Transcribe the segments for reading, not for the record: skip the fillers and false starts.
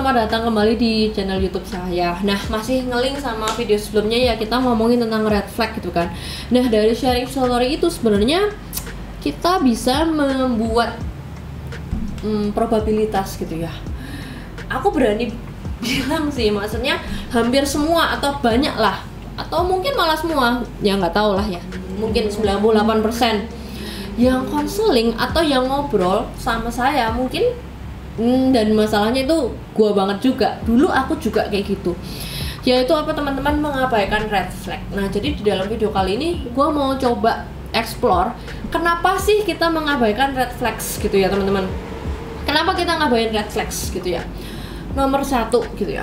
selamat datang kembali di channel YouTube saya. Nah, masih ngelink sama video sebelumnya ya, kita ngomongin tentang red flag gitu kan. Nah, dari sharing story itu sebenarnya kita bisa membuat probabilitas gitu ya. Aku berani bilang sih, maksudnya hampir semua atau banyak lah, atau mungkin malah semua, ya nggak tahu lah ya, mungkin 98% yang konseling atau yang ngobrol sama saya mungkin dan masalahnya itu gua banget juga. Dulu aku juga kayak gitu. Yaitu apa teman-teman, mengabaikan red flag. Nah, jadi di dalam video kali ini gua mau coba explore kenapa sih kita mengabaikan red flags gitu ya, teman-teman. Kenapa kita ngabain red flags gitu ya? Nomor satu gitu ya.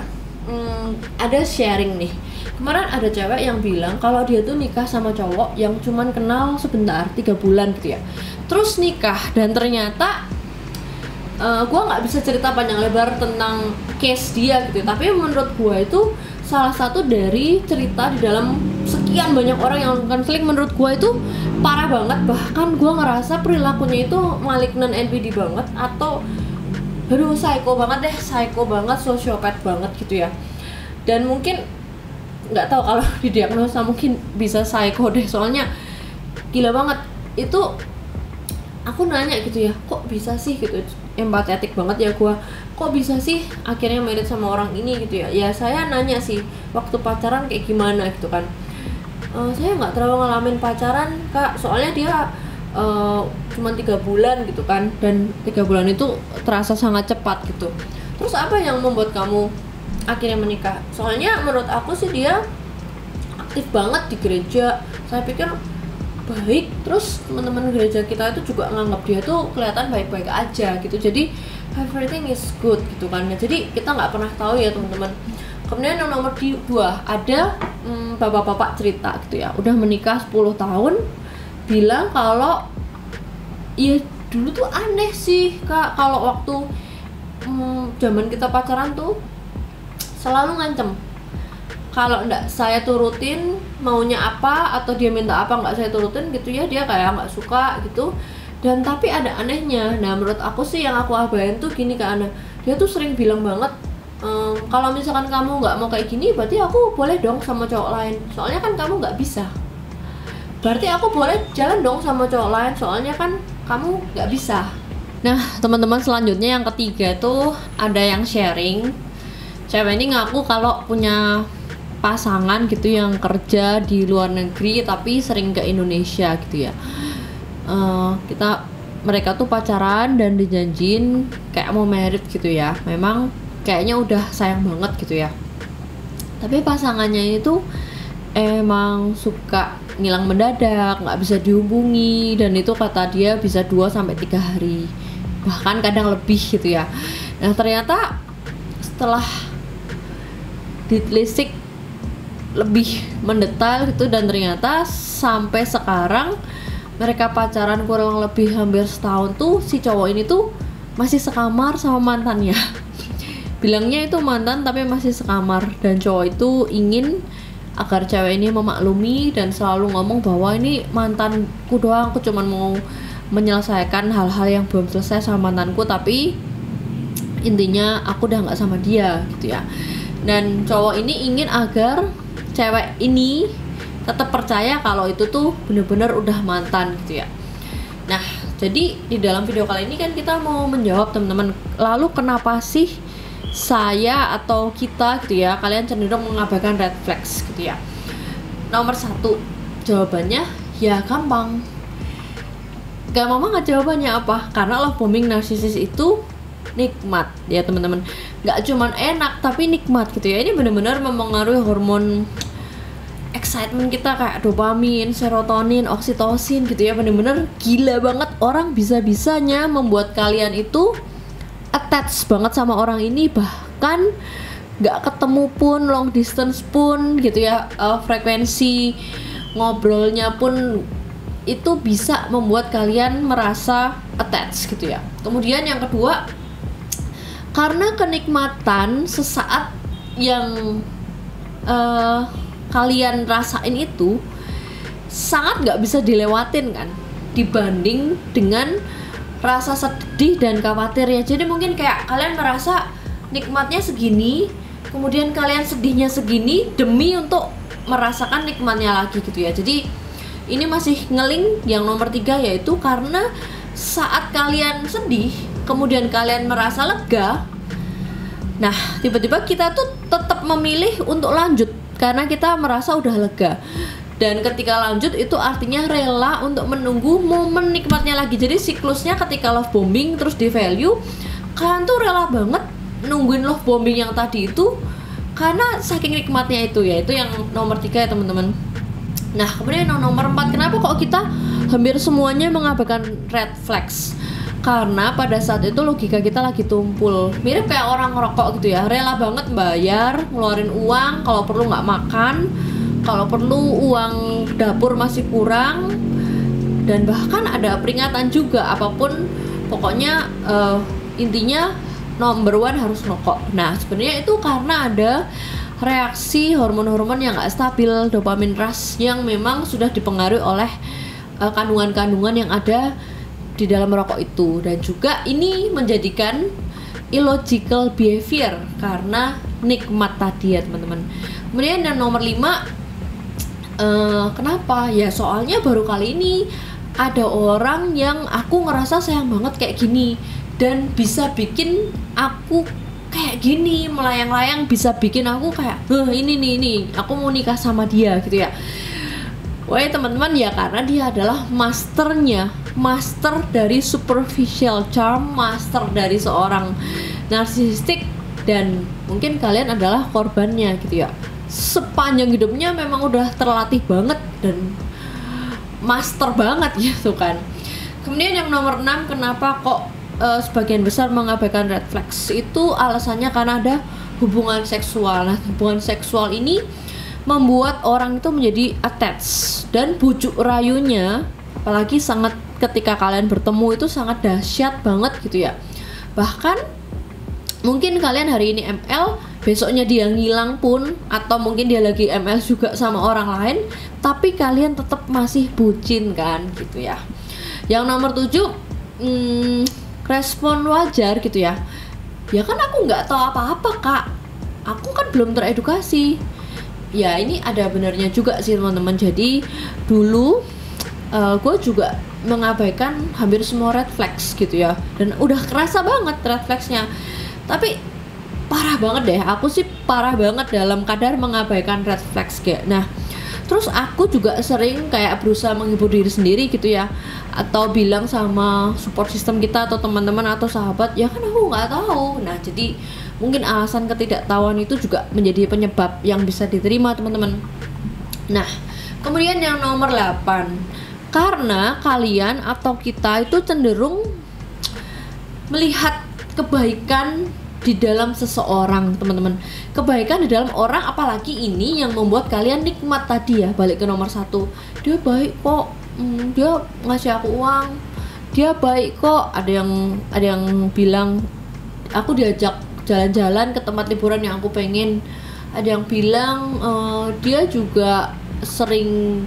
Ada sharing nih. Kemarin ada cewek yang bilang kalau dia tuh nikah sama cowok yang cuman kenal sebentar, 3 bulan gitu ya. Terus nikah dan ternyata gue nggak bisa cerita panjang lebar tentang case dia gitu, tapi menurut gue itu salah satu dari cerita di dalam sekian banyak orang yang konseling. Menurut gue itu parah banget, bahkan gue ngerasa perilakunya itu malignant NPD banget, atau aduh psycho banget deh, psycho banget, sosiopat banget gitu ya. Dan mungkin nggak tahu kalau didiagnosa mungkin bisa psycho deh, soalnya gila banget. Itu aku nanya gitu ya, kok bisa sih gitu, empatetik banget ya gua, kok bisa sih akhirnya married sama orang ini gitu ya. Ya saya nanya sih, waktu pacaran kayak gimana gitu kan. Saya nggak terlalu ngalamin pacaran kak, soalnya dia cuma 3 bulan gitu kan, dan 3 bulan itu terasa sangat cepat gitu. Terus apa yang membuat kamu akhirnya menikah? Soalnya menurut aku sih dia aktif banget di gereja, saya pikir baik, terus teman-teman gereja kita itu juga nganggap dia tuh kelihatan baik-baik aja gitu, jadi everything is good gitu kan. Jadi kita nggak pernah tahu ya teman-teman. Kemudian yang nomor 2 ada bapak-bapak cerita gitu ya, udah menikah 10 tahun, bilang kalau ya dulu tuh aneh sih kak, kalau waktu zaman kita pacaran tuh selalu ngancem kalau enggak saya turutin maunya apa atau dia minta apa enggak saya turutin gitu ya, dia kayak enggak suka gitu. Dan tapi ada anehnya. Nah, menurut aku sih yang aku abain tuh gini Kak Ana, dia tuh sering bilang banget kalau misalkan kamu nggak mau kayak gini berarti aku boleh dong sama cowok lain, soalnya kan kamu nggak bisa. Berarti aku boleh jalan dong sama cowok lain, soalnya kan kamu nggak bisa. Nah teman-teman, selanjutnya yang ketiga tuh ada yang sharing. Cewek ini ngaku kalau punya pasangan gitu yang kerja di luar negeri tapi sering ke Indonesia gitu ya. Mereka tuh pacaran dan dijanjin kayak mau married gitu ya. Memang kayaknya udah sayang banget gitu ya. Tapi pasangannya itu emang suka ngilang mendadak, nggak bisa dihubungi, dan itu kata dia bisa 2-3 hari, bahkan kadang lebih gitu ya. Nah ternyata setelah ditelisik lebih mendetail gitu, dan ternyata sampai sekarang mereka pacaran kurang lebih hampir setahun tuh si cowok ini tuh masih sekamar sama mantannya. Bilangnya itu mantan tapi masih sekamar, dan cowok itu ingin agar cewek ini memaklumi dan selalu ngomong bahwa ini mantanku doang, aku cuma mau menyelesaikan hal-hal yang belum selesai sama mantanku, tapi intinya aku udah nggak sama dia gitu ya. Dan cowok ini ingin agar cewek ini tetap percaya kalau itu tuh bener-bener udah mantan gitu ya. Nah jadi di dalam video kali ini kan kita mau menjawab teman-teman, lalu kenapa sih saya atau kita gitu ya, kalian cenderung mengabaikan red flags gitu ya. Nomor 1 jawabannya ya gampang. Gampang banget jawabannya apa? Karena love bombing narsisis itu nikmat ya teman-teman, nggak cuman enak tapi nikmat gitu ya. Ini benar-benar mempengaruhi hormon excitement kita kayak dopamin, serotonin, oksitosin gitu ya. Bener-bener gila banget, orang bisa-bisanya membuat kalian itu attach banget sama orang ini, bahkan nggak ketemu pun, long distance pun gitu ya, frekuensi ngobrolnya pun itu bisa membuat kalian merasa attach gitu ya. Kemudian yang kedua, karena kenikmatan sesaat yang kalian rasain itu sangat nggak bisa dilewatin kan, dibanding dengan rasa sedih dan khawatir ya. Jadi mungkin kayak kalian merasa nikmatnya segini, kemudian kalian sedihnya segini demi untuk merasakan nikmatnya lagi gitu ya. Jadi ini masih ngeling yang nomor 3, yaitu karena saat kalian sedih kemudian kalian merasa lega, nah tiba-tiba kita tuh tetap memilih untuk lanjut karena kita merasa udah lega. Dan ketika lanjut itu artinya rela untuk menunggu momen nikmatnya lagi. Jadi siklusnya ketika love bombing terus di value, kalian tuh rela banget nungguin love bombing yang tadi itu karena saking nikmatnya itu ya. Itu yang nomor 3 ya teman-teman. Nah kemudian yang nomor 4, kenapa kok kita hampir semuanya mengabaikan red flags? Karena pada saat itu logika kita lagi tumpul, mirip kayak orang ngerokok gitu ya, rela banget bayar, ngeluarin uang, kalau perlu nggak makan, kalau perlu uang dapur masih kurang, dan bahkan ada peringatan juga, apapun pokoknya intinya number 1 harus ngerokok. Nah sebenarnya itu karena ada reaksi hormon-hormon yang nggak stabil, dopamin rush yang memang sudah dipengaruhi oleh kandungan-kandungan yang ada di dalam merokok itu. Dan juga ini menjadikan illogical behavior karena nikmat tadi ya teman-teman. Kemudian yang nomor 5, kenapa? Ya soalnya baru kali ini ada orang yang aku ngerasa sayang banget kayak gini dan bisa bikin aku kayak gini, melayang-layang, bisa bikin aku kayak ini aku mau nikah sama dia gitu ya. Wah teman-teman, ya karena dia adalah master dari superficial charm, master dari seorang narsistik, dan mungkin kalian adalah korbannya gitu ya. Sepanjang hidupnya memang udah terlatih banget dan master banget gitu kan. Kemudian yang nomor 6, kenapa kok sebagian besar mengabaikan red flags? Itu alasannya karena ada hubungan seksual. Nah hubungan seksual ini membuat orang itu menjadi attached, dan bujuk rayunya apalagi sangat ketika kalian bertemu itu sangat dahsyat banget gitu ya. Bahkan mungkin kalian hari ini ML, besoknya dia ngilang pun, atau mungkin dia lagi ML juga sama orang lain, tapi kalian tetap masih bucin kan gitu ya. Yang nomor 7, respon wajar gitu ya. Ya kan aku nggak tahu apa-apa kak, aku kan belum teredukasi. Ya ini ada benarnya juga sih teman-teman. Jadi dulu gue juga mengabaikan hampir semua red flags gitu ya, dan udah kerasa banget red flagsnya. Tapi parah banget deh, aku sih parah banget dalam kadar mengabaikan red flags kayak. Nah terus aku juga sering kayak berusaha menghibur diri sendiri gitu ya, atau bilang sama support system kita atau teman-teman atau sahabat, ya kan aku nggak tahu. Nah jadi mungkin alasan ketidaktahuan itu juga menjadi penyebab yang bisa diterima teman-teman. Nah kemudian yang nomor 8, karena kalian atau kita itu cenderung melihat kebaikan di dalam seseorang teman-teman. Kebaikan di dalam orang, apalagi ini yang membuat kalian nikmat tadi ya. Balik ke nomor 1, dia baik kok, dia ngasih aku uang, dia baik kok. Ada yang bilang aku diajak jalan-jalan ke tempat liburan yang aku pengen. Ada yang bilang dia juga sering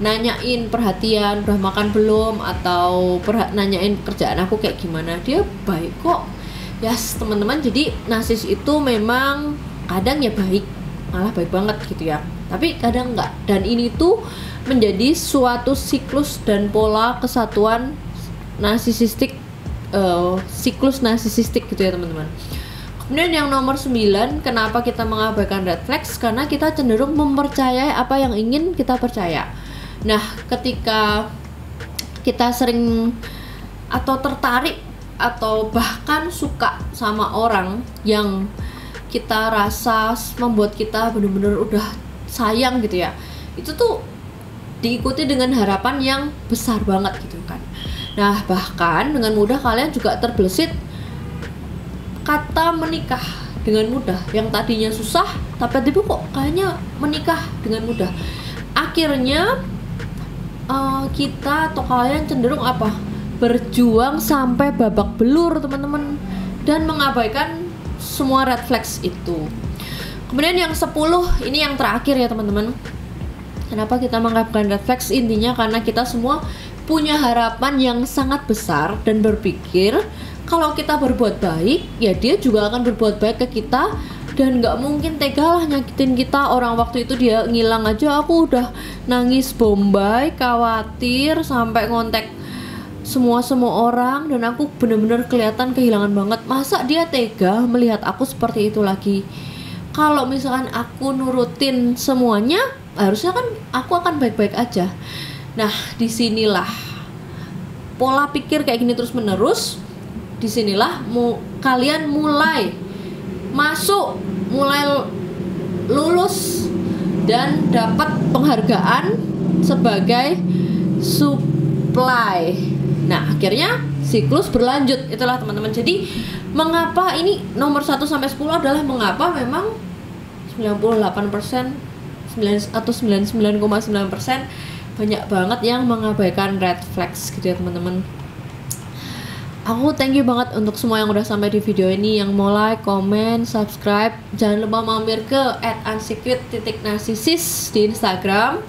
nanyain perhatian, udah makan belum, atau nanyain kerjaan aku kayak gimana. Dia baik kok. Yes teman-teman, jadi narsis itu memang kadang ya baik, malah baik banget gitu ya, tapi kadang enggak. Dan ini tuh menjadi suatu siklus dan pola kesatuan narsisistik, siklus narsisistik gitu ya teman-teman. Kemudian yang nomor 9, kenapa kita mengabaikan red flags? Karena kita cenderung mempercayai apa yang ingin kita percaya. Nah ketika kita sering atau tertarik atau bahkan suka sama orang yang kita rasa membuat kita benar-benar udah sayang gitu ya, itu tuh diikuti dengan harapan yang besar banget gitu kan. Nah bahkan dengan mudah kalian juga terbesit kata menikah dengan mudah, yang tadinya susah tapi tiba-tiba kok kayaknya menikah dengan mudah. Akhirnya kita atau kalian cenderung apa? Berjuang sampai babak belur teman-teman, dan mengabaikan semua red flags itu. Kemudian yang 10, ini yang terakhir ya teman-teman. Kenapa kita mengabaikan red flags? Intinya karena kita semua punya harapan yang sangat besar dan berpikir kalau kita berbuat baik, ya dia juga akan berbuat baik ke kita. Dan nggak mungkin tega lah nyakitin kita. Orang waktu itu dia ngilang aja aku udah nangis bombay, khawatir, sampai ngontek semua orang, dan aku bener-bener kelihatan kehilangan banget. Masa dia tega melihat aku seperti itu lagi? Kalau misalkan aku nurutin semuanya, harusnya kan aku akan baik-baik aja. Nah, disinilah pola pikir kayak gini terus menerus. Disinilah kalian mulai masuk, mulai lulus dan dapat penghargaan sebagai supply. Nah, akhirnya siklus berlanjut. Itulah teman-teman. Jadi mengapa ini nomor 1 sampai 10 adalah mengapa memang 98% atau 99,9% banyak banget yang mengabaikan red flags gitu ya teman-teman. Aku thank you banget untuk semua yang udah sampai di video ini, yang mau like, comment, subscribe. Jangan lupa mampir ke @unsecret.narcissus di Instagram.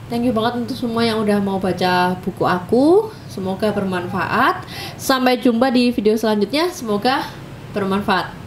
Thank you banget untuk semua yang udah mau baca buku aku. Semoga bermanfaat. Sampai jumpa di video selanjutnya. Semoga bermanfaat.